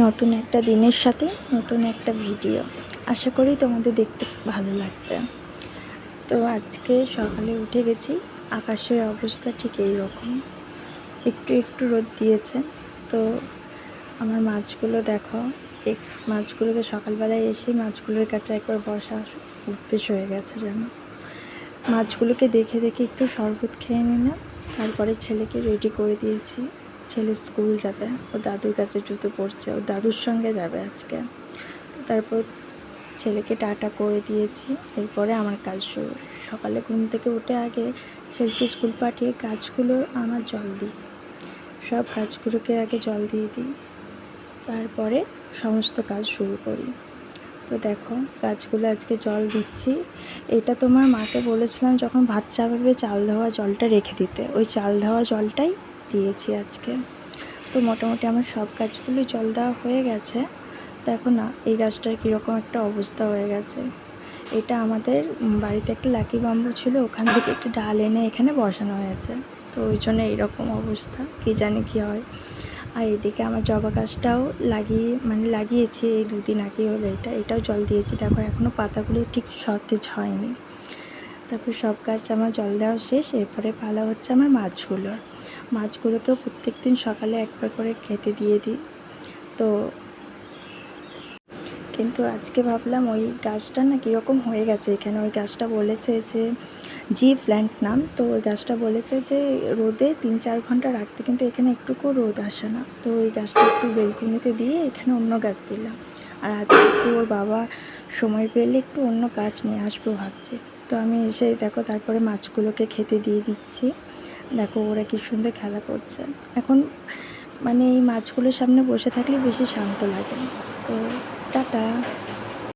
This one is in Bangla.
নতুন একটা দিনের সাথে নতুন একটা ভিডিও। আশা করি তোমাদের দেখতে ভালো লাগবে। তো আজকে সকালে উঠে গেছি, আকাশের অবস্থা ঠিক এইরকম, একটু একটু রোদ দিয়েছে। তো আমার মাছগুলো দেখো, এই মাছগুলোকে সকালবেলায় এসে মাছগুলোর কাছে একবার বসা অভ্যেস হয়ে গেছে যেন। মাছগুলোকে দেখে দেখে একটু শরবত খেয়ে নিলাম, তারপরে ছেলেকে রেডি করে দিয়েছি। ছেলে স্কুল যাবে, ও দাদুর কাছে জুতো পরছে, ও দাদুর সঙ্গে যাবে আজকে। তো তারপর ছেলেকে টাটা করে দিয়েছি, এরপরে আমার কাজ শুরু। সকালে ঘুম থেকে উঠে আগে ছেলেকে স্কুল পাঠিয়ে কাজগুলো আমার জল দিই, সব কাজগুলোকে আগে জল দিয়ে দিই, তারপরে সমস্ত কাজ শুরু করি। তো দেখো গাছগুলো আজকে জল দিচ্ছি। এটা তোমার মাকে বলেছিলাম যখন ভাত চাপাবে চাল ধোয়া জলটা রেখে দিতে, ওই চাল ধোয়া জলটাই দিয়েছি আজকে। তো মোটামুটি আমার সব গাছগুলোই জল দেওয়া হয়ে গেছে। দেখো না এই গাছটার কীরকম একটা অবস্থা হয়ে গেছে। এটা আমাদের বাড়িতে একটা লাকি বাম্বু ছিল, ওখান থেকে একটা ডাল এনে এখানে বসানো হয়েছে। তো ওই জন্য এইরকম অবস্থা, কী জানি কী হয়। আর এদিকে আমার জবা গাছটাও লাগিয়েছি এই 2 দিন আগেই হলো। এটাও জল দিয়েছি, দেখো এখনও পাতাগুলো ঠিক সতেজ হয়নি। তারপর সব গাছ আমার জল দেওয়া শেষ। এরপরে পালা হচ্ছে আমার মাছগুলোকেও প্রত্যেক দিন সকালে একবার করে খেতে দিয়ে দিই। তো কিন্তু আজকে ভাবলাম ওই গাছটা না কীরকম হয়ে গেছে এখানে। ওই গাছটা বলেছে যে জি প্ল্যান্ট নাম, তো ওই গাছটা বলেছে যে রোদে 3-4 ঘন্টা রাখতে, কিন্তু এখানে একটুকু রোদ আসে না। তো ওই গাছটা একটু বেলকুনিতে দিয়ে এখানে অন্য গাছ দিলাম। আর আজকে একটু ওর বাবা সময় পেলে একটু অন্য গাছ নিয়ে আসবো ভাবছি। তো আমি এসে দেখো তারপরে মাছগুলোকে খেতে দিয়ে দিচ্ছি। দেখো ওরা কি সুন্দর খেলা করছে এখন। এই মাছগুলোর সামনে বসে থাকলে বেশি শান্ত লাগে। তো টাটা।